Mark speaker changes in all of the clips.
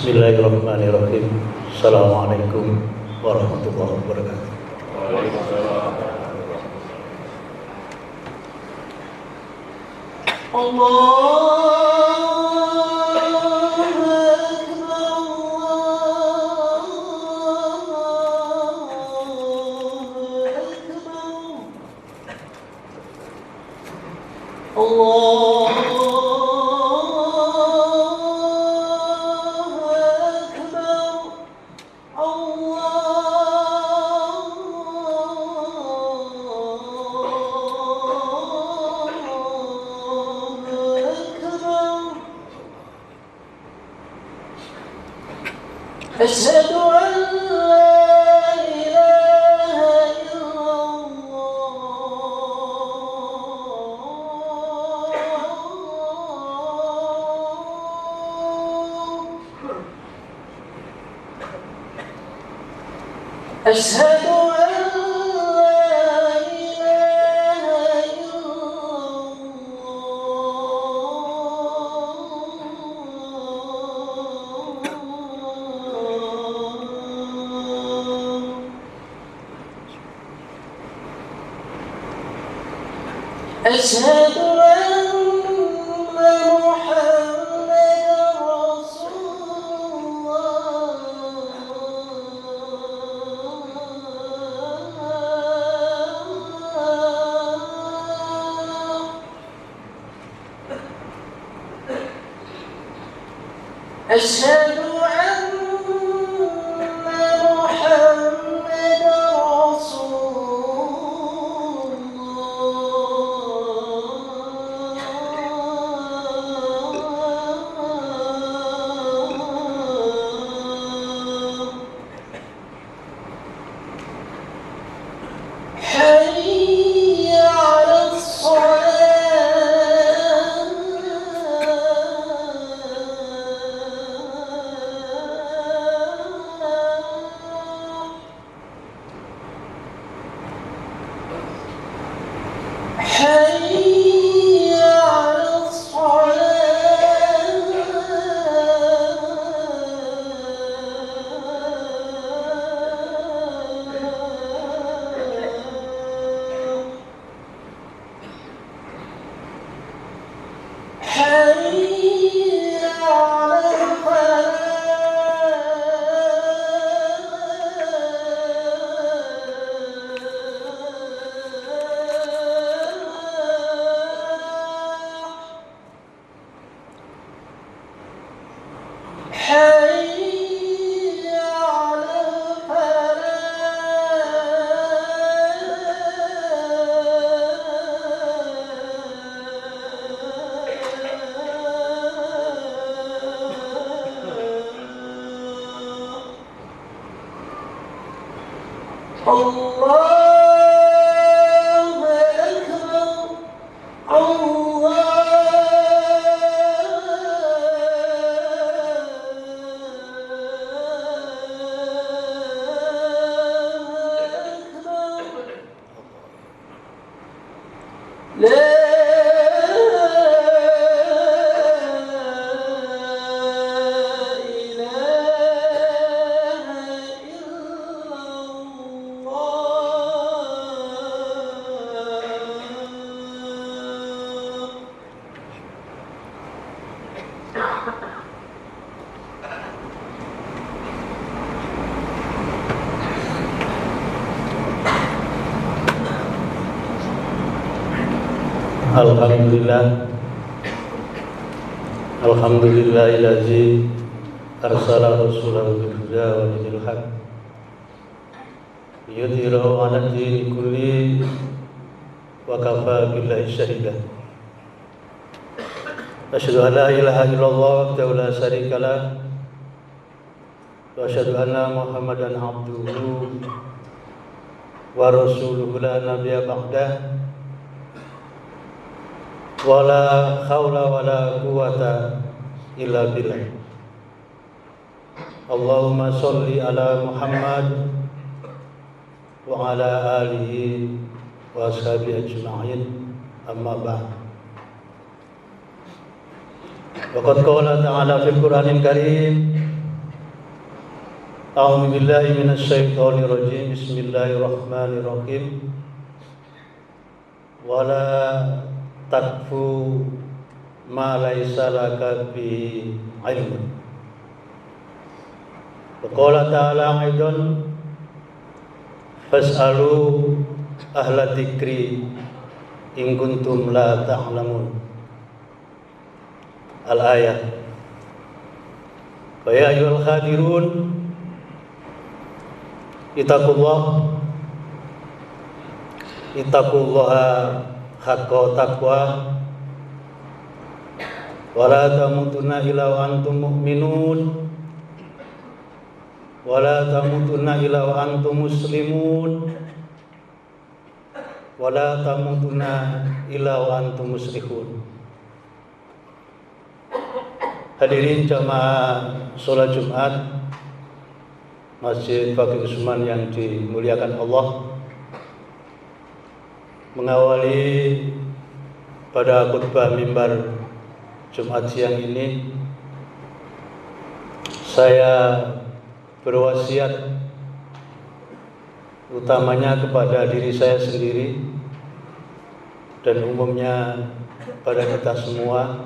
Speaker 1: Bismillahirrahmanirrahim. Assalamualaikum warahmatullahi wabarakatuh.
Speaker 2: أشهد أن لا إله إلا الله أشهد أن لا إله إلا الله أشهد أن محمدا رسول الله أشهد أن محمدا رسول الله حي على الصلاة حي على الصلاة حي على الفلاح حي على الفلاح الله أكبر الله أكبر لا إله إلا الله
Speaker 1: Alhamdulillah. Alhamdulillahillazi arsala rasulahu bil huda wa dinil haq liyudhhirahu 'ala ad-dini kulli wa kafa billahi shahida. Asyhadu an la ilaha illallah wahdahu la syarika lah wa asyhadu anna Muhammadan abduhu wa rasuluhu la nabiyya ba'dah. Wala haula wala quwata illa billah. Allahumma sholli ala Muhammad wa ala alihi wa ashabihi ajma'in. Amma ba'd. Wa qad qala ta'ala fil Qur'anil Karim A'udzu billahi minasyaitonir rajim. Bismillahirrahmanirrahim. Wala takfu ma laisa laka bi ilmun. Wa qala ta'ala aidan fas'alu ahla dzikri in kuntum la ta'lamun. Al-ayah. Fa ya ayyuhal khadirun Ittaqullaha haqqa taqwa wa la tamutunna illa wa antum mu'minun wa la tamutunna illa wa antum muslimun wa la tamutunna illa wa antum muslimun. Hadirin jamaah salat Jumat Masjid Fakih Usman yang dimuliakan Allah, mengawali pada khutbah mimbar Jumat siang ini, saya berwasiat utamanya kepada diri saya sendiri dan umumnya pada kita semua,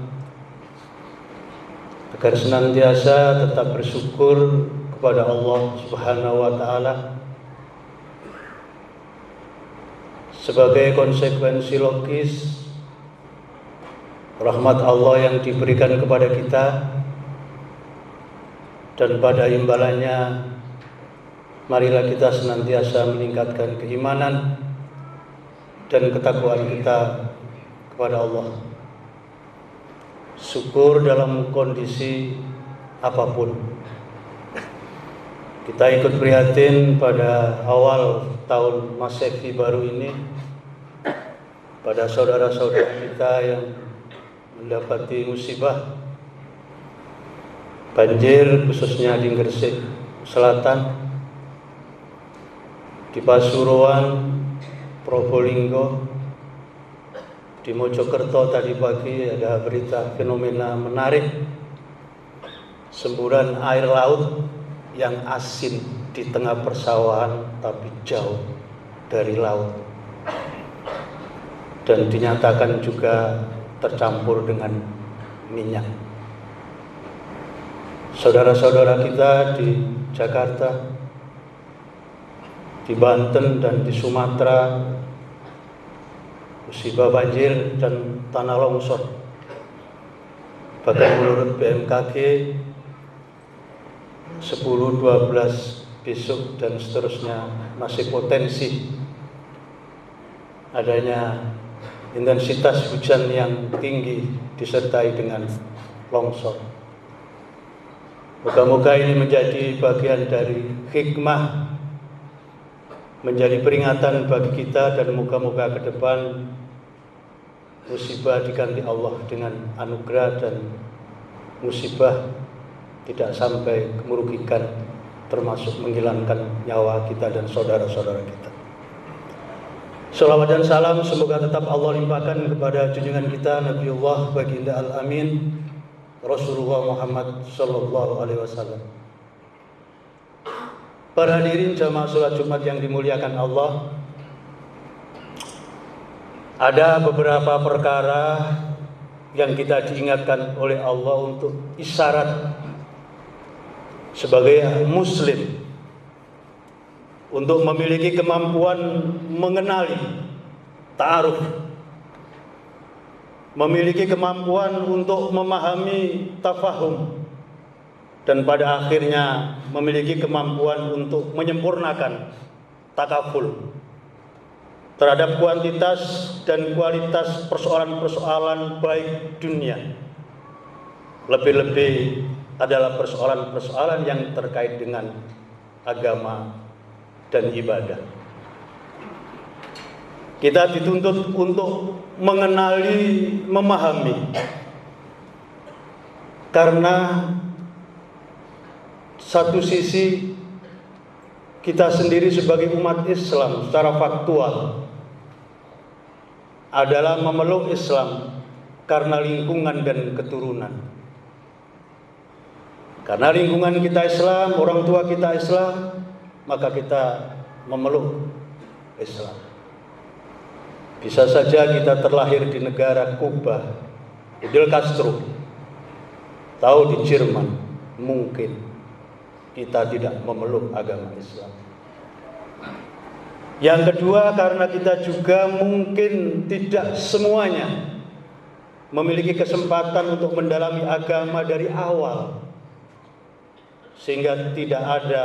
Speaker 1: agar senantiasa tetap bersyukur kepada Allah Subhanahu wa taala sebagai konsekuensi logis rahmat Allah yang diberikan kepada kita, dan pada imbalannya marilah kita senantiasa meningkatkan keimanan dan ketakwaan kita kepada Allah. Syukur dalam kondisi apapun. Kita ikut prihatin pada awal tahun Masehi baru ini pada saudara-saudara kita yang mendapati musibah banjir, khususnya di Gresik Selatan, di Pasuruan, Probolinggo, di Mojokerto. Tadi pagi ada berita fenomena menarik, semburan air laut yang asin di tengah persawahan tapi jauh dari laut, dan dinyatakan juga tercampur dengan minyak. Saudara-saudara kita di Jakarta, di Banten dan di Sumatera, musibah banjir dan tanah longsor. Bahkan menurut BMKG 10, 12 besok dan seterusnya masih potensi adanya intensitas hujan yang tinggi disertai dengan longsor. Moga-moga ini menjadi bagian dari hikmah, menjadi peringatan bagi kita, dan moga-moga ke depan musibah diganti Allah dengan anugerah dan musibah tidak sampai merugikan, termasuk menghilangkan nyawa kita dan saudara-saudara kita. Salawat dan salam semoga tetap Allah limpahkan kepada junjungan kita Nabiullah Baginda Al-Amin Rasulullah Muhammad sallallahu alaihi wasallam. Para hadirin jamaah salat Jumat yang dimuliakan Allah, ada beberapa perkara yang kita diingatkan oleh Allah untuk isyarat sebagai muslim, untuk memiliki kemampuan mengenali ta'aruf, memiliki kemampuan untuk memahami tafahum, dan pada akhirnya memiliki kemampuan untuk menyempurnakan takaful terhadap kuantitas dan kualitas persoalan-persoalan baik dunia, lebih-lebih adalah persoalan-persoalan yang terkait dengan agama dan ibadah. Kita dituntut untuk mengenali, memahami, karena satu sisi kita sendiri sebagai umat Islam secara faktual adalah memeluk Islam karena lingkungan dan keturunan. Karena lingkungan kita Islam, orang tua kita Islam, maka kita memeluk Islam. Bisa saja kita terlahir di negara Kuba, Fidel Castro, tahu di Jerman, mungkin kita tidak memeluk agama Islam. Yang kedua, karena kita juga mungkin tidak semuanya memiliki kesempatan untuk mendalami agama dari awal, sehingga tidak ada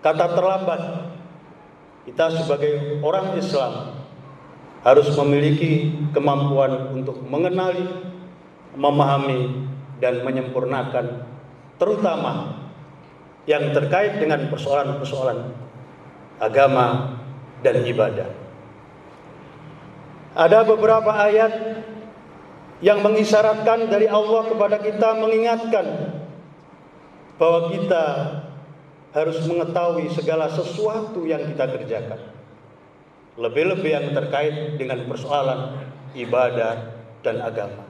Speaker 1: kata terlambat. Kita sebagai orang Islam harus memiliki kemampuan untuk mengenali, memahami, dan menyempurnakan, terutama yang terkait dengan persoalan-persoalan agama dan ibadah. Ada beberapa ayat yang mengisyaratkan dari Allah kepada kita, mengingatkan bahwa kita harus mengetahui segala sesuatu yang kita kerjakan, lebih-lebih yang terkait dengan persoalan ibadah dan agama.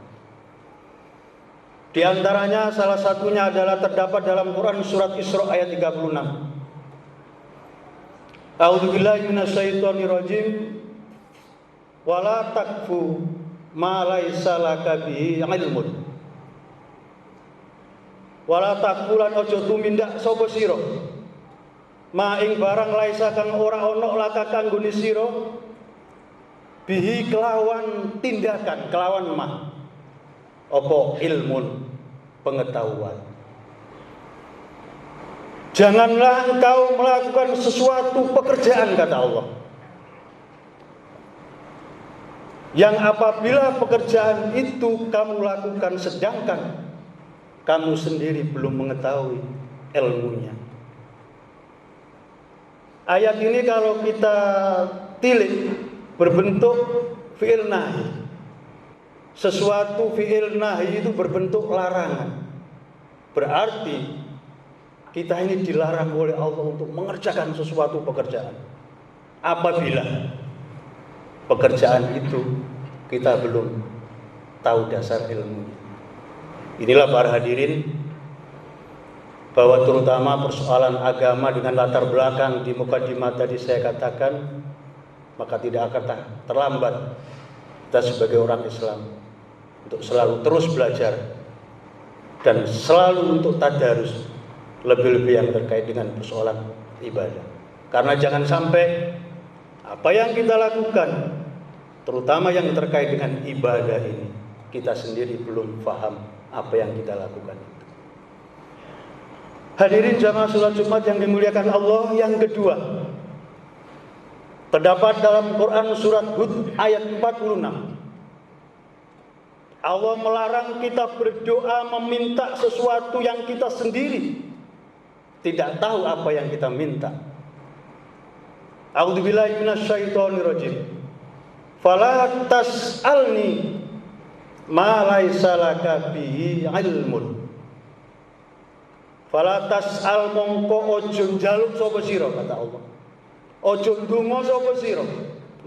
Speaker 1: Di antaranya salah satunya adalah terdapat dalam Quran surat Isra ayat 36. A'udzubillahi minasyaitonirrajim. Wala takfu ma laisa laka bihi ilmun. Wala takfulan ojo tumindak sapa sira ma ing barang laisa kang ora ana laka kanggone sira bihi kelawan tindakan, kelawan ma apa ilmun, pengetahuan. Janganlah engkau melakukan sesuatu pekerjaan, kata Allah, yang apabila pekerjaan itu kamu lakukan sedangkan kamu sendiri belum mengetahui ilmunya. Ayat ini kalau kita tilik berbentuk fi'il nahi. Sesuatu fi'il nahi itu berbentuk larangan. Berarti kita ini dilarang oleh Allah untuk mengerjakan sesuatu pekerjaan apabila pekerjaan itu kita belum tahu dasar ilmunya. Inilah para hadirin, bahwa terutama persoalan agama dengan latar belakang di mukadimah tadi saya katakan, maka tidak akan terlambat kita sebagai orang Islam untuk selalu terus belajar dan selalu untuk tadarus, lebih-lebih yang terkait dengan persoalan ibadah. Karena jangan sampai apa yang kita lakukan, terutama yang terkait dengan ibadah ini, kita sendiri belum paham apa yang kita lakukan itu. Hadirin jamaah salat Jumat yang dimuliakan Allah, yang kedua terdapat dalam Quran surat Hud ayat 46. Allah melarang kita berdoa meminta sesuatu yang kita sendiri tidak tahu apa yang kita minta. A'udzubillahi minasyaitonirrajim. Fala tas'alni ma laisa laka bihi ilmun. Fala tas'al mongko ojo njaluk sapa sira, kata Allah. Ojo ndonga sapa sira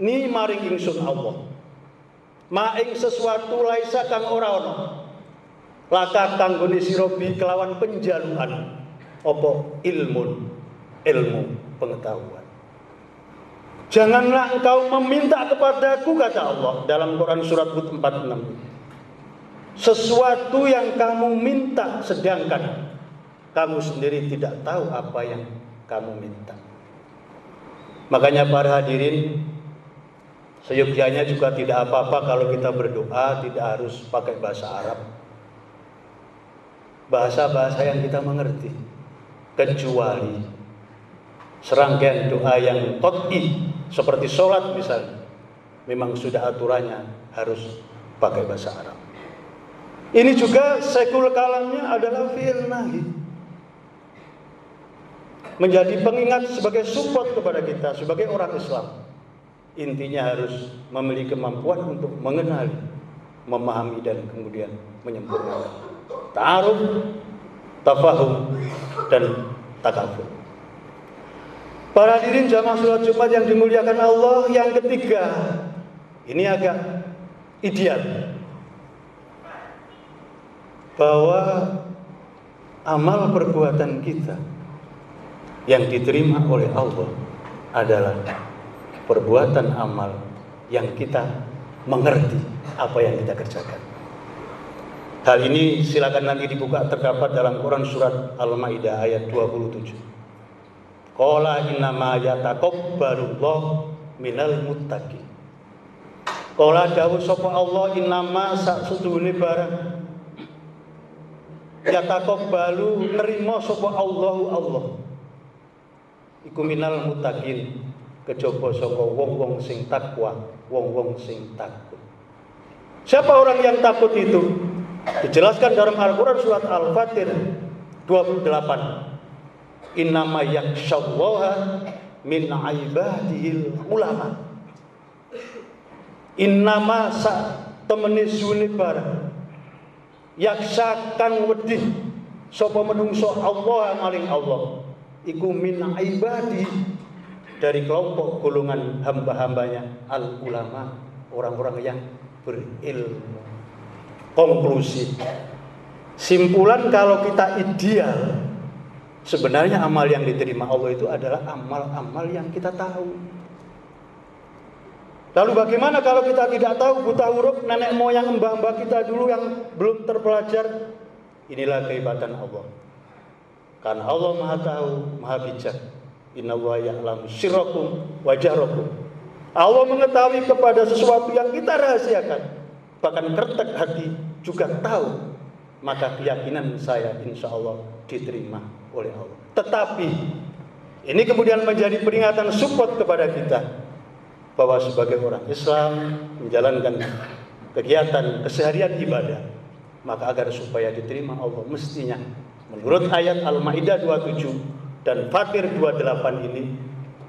Speaker 1: ni maring ingsun Allah. Ma ing sesuatu laisa kang ora ana. Laka kanggone sira bi kelawan penjalukan apa ilmun, ilmu pengetahuan. Janganlah engkau meminta kepadaku, kata Allah dalam Quran surat Hud 46, sesuatu yang kamu minta sedangkan kamu sendiri tidak tahu apa yang kamu minta. Makanya para hadirin, seyogyanya juga tidak apa-apa kalau kita berdoa tidak harus pakai bahasa Arab, bahasa-bahasa yang kita mengerti, kecuali serangkaian doa yang qat'i seperti sholat misalnya, memang sudah aturannya harus pakai bahasa Arab. Ini juga sekul kalamnya adalah fi'il nahi, menjadi pengingat sebagai support kepada kita sebagai orang Islam. Intinya harus memiliki kemampuan untuk mengenali, memahami, dan kemudian menyempurnakan ta'aruf, tafahum, dan takafur. Para hadirin jamaah salat Jumat yang dimuliakan Allah, yang ketiga ini agak ideal, bahwa amal perbuatan kita yang diterima oleh Allah adalah perbuatan amal yang kita mengerti apa yang kita kerjakan. Hal ini silakan nanti dibuka, terdapat dalam Quran surat Al-Maidah ayat 27. Qala innama yataqabbalullahu minal muttaqin. Qala dawuh sapa Allah innama sak setuhune barang yataqabbalu nerima sapa Allah iku minal muttaqin, kejaba saka wong-wong sing takwa, wong-wong sing takut. Siapa orang yang takut itu? Dijelaskan dalam Al-Quran surat Al-Fatir 28. Innama yakhsyallaha min ibadihil ulama. Innama sak temene sune barang yaksha kang wedi sapa menungso Allah maling Allah iku min ibadi, dari kelompok golongan hamba-hambanya al ulama, orang-orang yang berilmu. Konklusi, simpulan kalau kita ideal, sebenarnya amal yang diterima Allah itu adalah amal-amal yang kita tahu. Lalu bagaimana kalau kita tidak tahu, buta huruf, nenek moyang mbah-mbah kita dulu yang belum terpelajar? Inilah kehebatan Allah. Karena Allah Maha tahu, Maha bijak. Innallaha ya'lamu sirrakum wa jahrakum. Allah mengetahui kepada sesuatu yang kita rahasiakan, bahkan kertek hati juga tahu. Maka keyakinan saya insya Allah diterima oleh Allah. Tetapi ini kemudian menjadi peringatan support kepada kita bahwa sebagai orang Islam menjalankan kegiatan keseharian ibadah, maka agar supaya diterima Allah mestinya menurut ayat Al-Maidah 27 dan Fatir 28 ini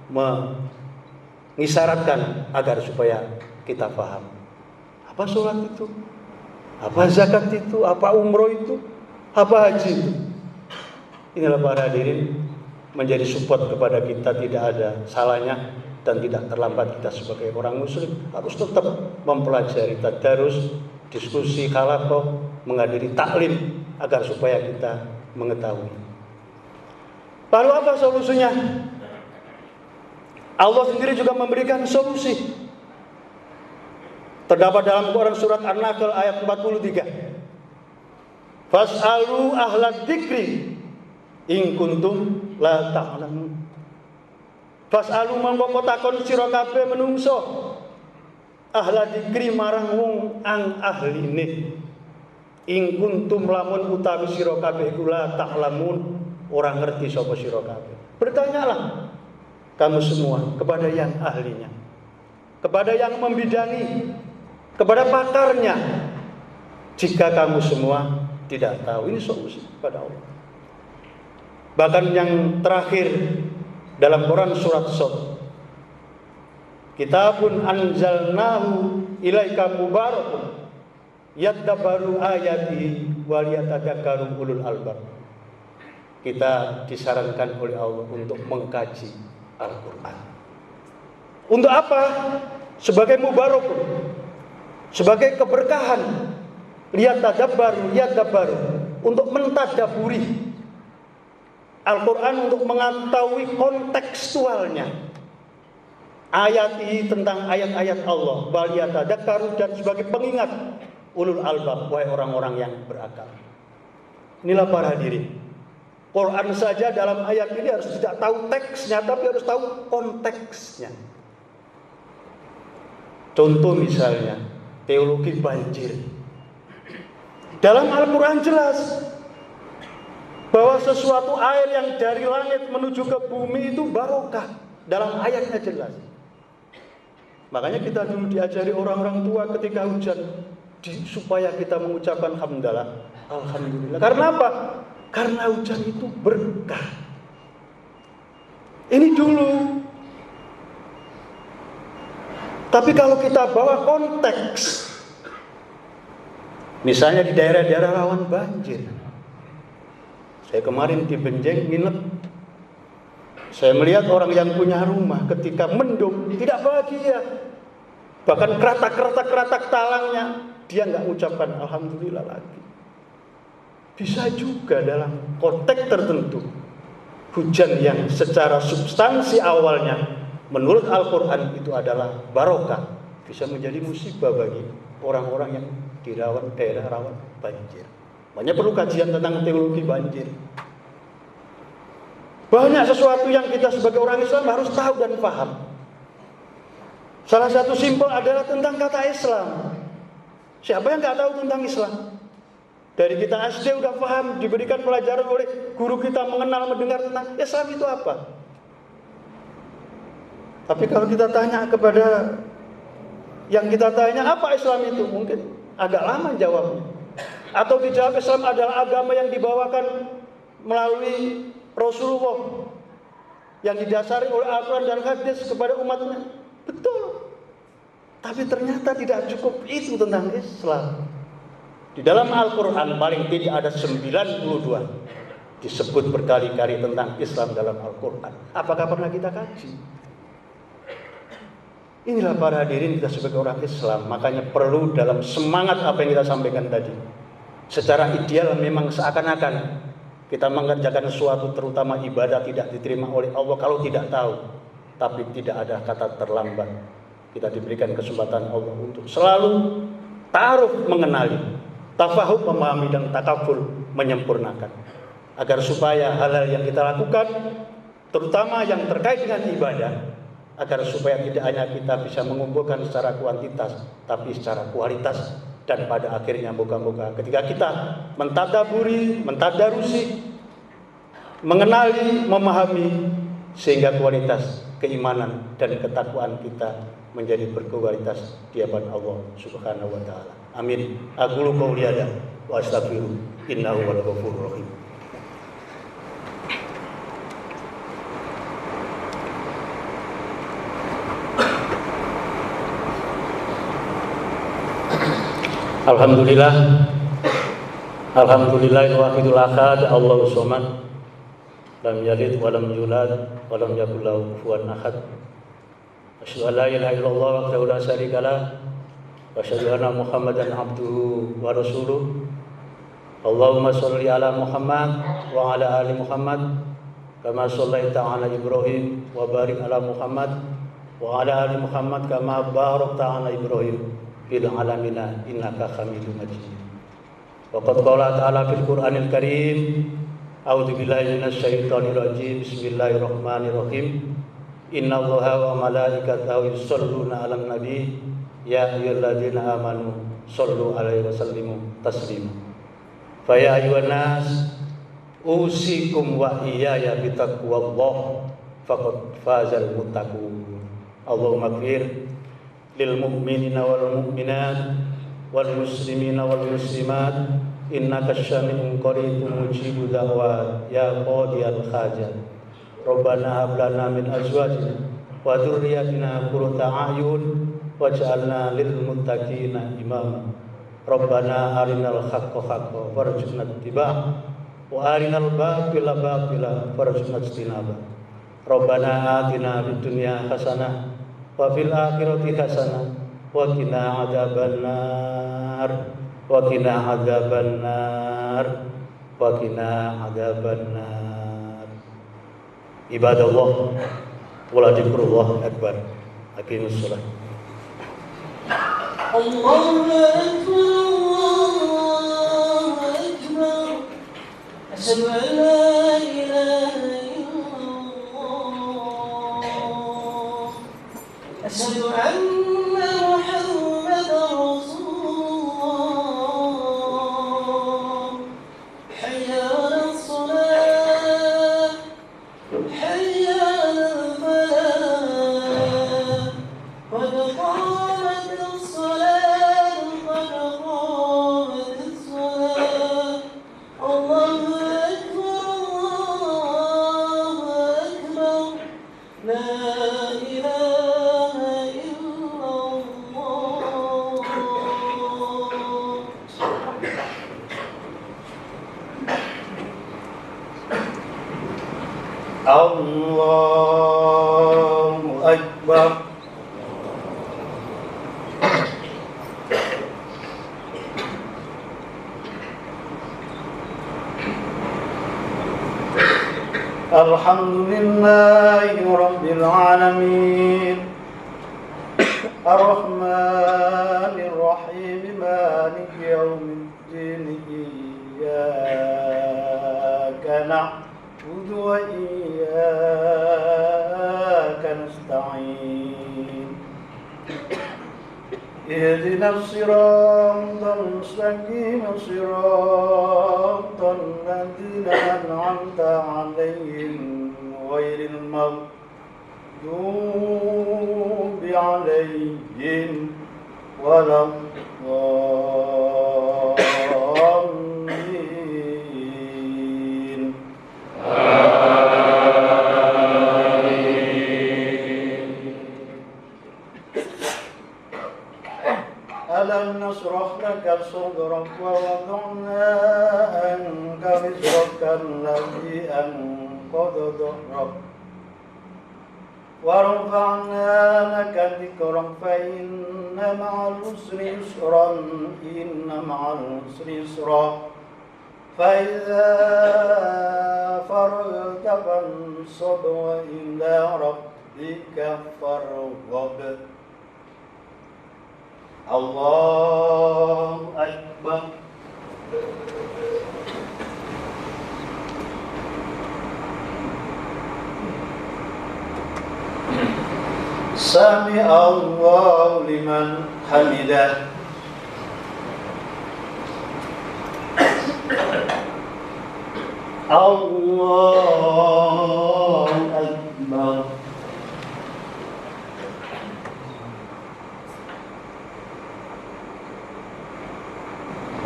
Speaker 1: mengisyaratkan agar supaya kita paham apa sholat itu, apa zakat itu, apa umroh itu, apa haji itu. Inilah para hadirin menjadi support kepada kita. Tidak ada salahnya dan tidak terlambat kita sebagai orang muslim harus tetap mempelajari tadarus, diskusi, halaqah, menghadiri taklim agar supaya kita mengetahui. Lalu apa solusinya? Allah sendiri juga memberikan solusi. Terdapat dalam Quran surat An-Nahl ayat 43. Fas'alu ahla dzikri in kuntum la ta'lamun. Fas'alu mongko takon sira kabeh menungso ahla dzikri marang wong ang ahline. In kuntum lamun utawi sira kabeh iku la ta'lamun, ora ngerti sapa sira kabeh. Bertanyalah kamu semua kepada yang ahlinya, kepada yang membidangi, kepada pakarnya. Jika kamu semua tidak tahu, ini solusi kepada Allah. Bahkan yang terakhir dalam Quran surat Shad, kitabun anzalnahu ilaika mubarakun yadabbaru ayati wa liyatadakkaru ulul albab. Kita disarankan oleh Allah untuk mengkaji Al-Quran. Untuk apa? Sebagai mubarakun, sebagai keberkahan. Liyatadabbaru, untuk mentadaburi Al-Quran, untuk mengetahui kontekstualnya, ayat ini tentang ayat-ayat Allah, baliyatadakkaru, dan sebagai pengingat ulul albab, wahai orang-orang yang berakal. Inilah para hadirin, Quran saja dalam ayat ini harus tidak tahu teksnya, tapi harus tahu konteksnya. Contoh misalnya teologi banjir. Dalam Al-Quran jelas bahwa sesuatu air yang dari langit menuju ke bumi itu barokah. Dalam ayatnya jelas. Makanya kita dulu diajari orang-orang tua ketika hujan, supaya kita mengucapkan hamdalah, alhamdulillah. Karena apa? Karena hujan itu berkah. Ini dulu. Tapi kalau kita bawa konteks, misalnya di daerah-daerah rawan banjir. Saya kemarin di Benjeng nginep. Saya melihat orang yang punya rumah ketika mendung tidak bahagia. Bahkan keratak talangnya dia nggak mengucapkan alhamdulillah lagi. Bisa juga dalam konteks tertentu hujan yang secara substansi awalnya menurut Al-Quran itu adalah barokah, bisa menjadi musibah bagi orang-orang yang di daerah rawan banjir. Banyak perlu kajian tentang teologi banjir. Banyak sesuatu yang kita sebagai orang Islam harus tahu dan paham. Salah satu simpel adalah tentang kata Islam. Siapa yang nggak tahu tentang Islam? Dari kita SD udah paham, diberikan pelajaran oleh guru kita mendengar tentang Islam itu apa. Tapi kalau kita tanya kepada yang kita tanya apa Islam itu, mungkin agak lama jawabnya. Atau dijawab Islam adalah agama yang dibawakan melalui Rasulullah yang didasari oleh Al-Quran dan hadis kepada umatnya. Betul. Tapi ternyata tidak cukup itu tentang Islam. Di dalam Al-Quran paling tidak ada 92 disebut berkali-kali tentang Islam dalam Al-Quran. Apakah pernah kita kaji? Inilah para hadirin kita sebagai orang Islam. Makanya perlu dalam semangat apa yang kita sampaikan tadi. Secara ideal memang seakan-akan kita mengerjakan sesuatu terutama ibadah tidak diterima oleh Allah kalau tidak tahu. Tapi tidak ada kata terlambat. Kita diberikan kesempatan Allah untuk selalu ta'aruf mengenali, tafahum memahami, dan takaful menyempurnakan. Agar supaya hal-hal yang kita lakukan, terutama yang terkait dengan ibadah, agar supaya tidak hanya kita bisa mengumpulkan secara kuantitas, tapi secara kualitas. Dan pada akhirnya moga-moga ketika kita mentadaburi, mentadarusi, mengenali, memahami, sehingga kualitas keimanan dan ketakwaan kita menjadi berkualitas di hadapan Allah Subhanahu wa taala. Amin. Aqulu qouli hadza wa astaghfiru innahu wal ghafurur rahim. Alhamdulillah. Alhamdulillahil wahidul ahad, Allahus samad, lam yalid wa lam yulad wa lam yakul lahu kufuwan ahad. Asyhadu an la ilaha illallah wahdahu la syarika lah wa asyhadu anna Muhammadan abduhu wa rasuluh. Allahumma shalli ala Muhammad wa ala ali Muhammad kama shallaita ala Ibrahim wa barik ala Muhammad wa ala ali Muhammad kama barakta ala Ibrahim fil alamin innaka Hamidum Majid. Wa qad qala ta'ala fil Qur'anil Karim, a'udzu billahi minasy syaithanir rajim, bismillahirrahmanirrahim. Innallaha wa malaikatahu yusholluna 'alan nabi ya ayyuhalladzina amanu shollu 'alaihi wa sallimu taslima. Fa ya ayyuhan nas usikum wa iyaya bitaqwallah faqad fazal muttaqun. Allahumma ighfir lil mu'minina wal mu'minat wal muslimina wal muslimat innaka syami'un qaribun mujibud da'wat ya qadiyal hajat. Rabbana hab lana min azwajina wa dzurriyyatina qurrata a'yun waj'alna lil muttaqina imama. Rabbana arinal haqqo haqqan warzuqna ittiba'ah wa arinal batila batila warzuqna ijtinabah. Rabbana atina fid dunya hasanah wa fil akhirati hasanah wa qina adzabannar wa qina adzabannar wa qina adzabannar. Ibadallah wala dzikrullah akbar. Aqimus shalah.
Speaker 2: Allahu akbar, Allahu akbar. Asyhadu an la ilaha illallah. Asyhadu anna Muhammadar Rasulullah. Hayya 'alas shalah, hayya 'alal falah. Qad qamatis shalah, qad qamatis shalah. Allahu akbar, Allahu akbar. La ilaha illallah.
Speaker 1: Allahu akbar. Alhamdulillahi Rabbil Alamin Ar-Rahmanir Rahim Maliki Yawmiddin Iyyaka na'budu wa iyyaka nasta'in Ihdinas siratal mustaqim siratal ladzina an'amta 'alaihim ghairil maghdubi 'alaihim waladdallin. Alam nasrah laka sadrak wa wada'na anka wizraka alladhi anqadha dhahrak wa rafa'na laka dhikrak fa inna ma'al usri yusran inna ma'al usri yusra fa idza faragta fansab wa ila rabbika farghab. Allahu Akbar. Sami Allahu liman hamidah. Allahu Akbar.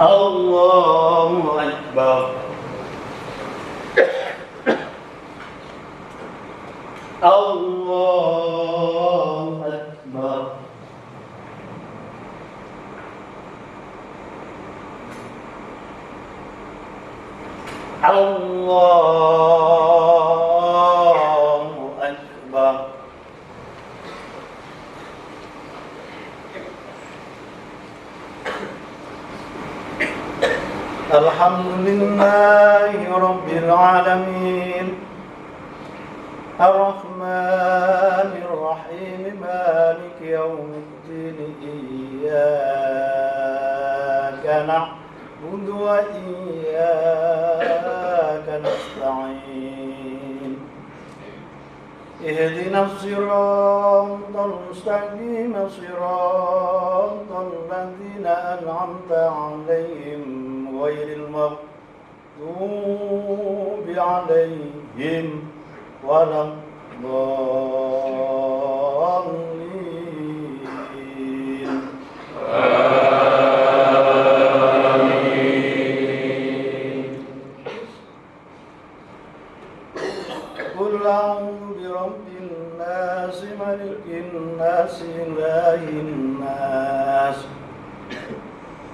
Speaker 1: Allahu Akbar. Allahu Akbar. Allahu Akbar. Alhamdulillahi Rabbil Alamin Ar-Rahmanir Rahim Maliki Yawmiddin Iyyaka na'budu wa iyyaka nasta'in Ihdinas siratal mustaqim siratal ladzina an'amta 'alaihim ghairil maghdubi 'alaihim waladdallin. Qul a'udzu birabbin nas malikin nas ilahin nas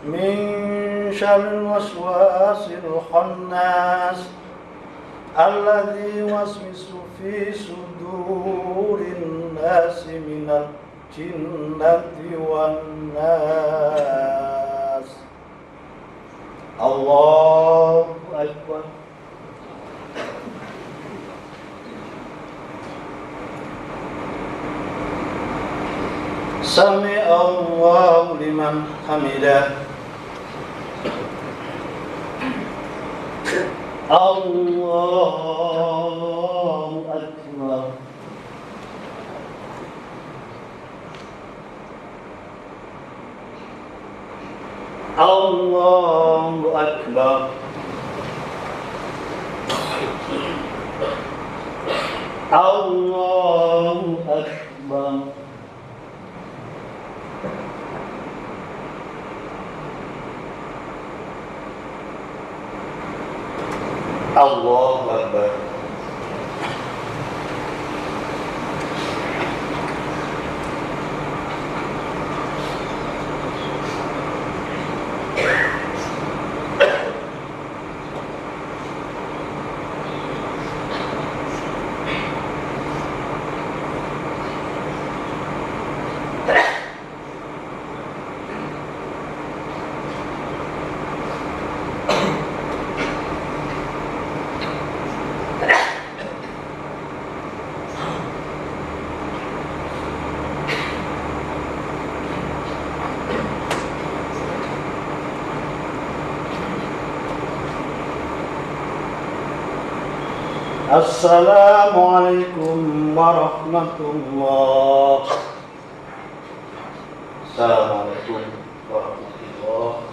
Speaker 1: min syarril waswasil khannas alladzi yuwaswisu fi sudurin nasi minal jinnati wan nas. Allahu Akbar. Sami Allahu liman hamidah. Allahu Akbar. Allahu Akbar. Allahu Akbar. Allahu Akbar. Assalamualaikum warahmatullahi wabarakatuh.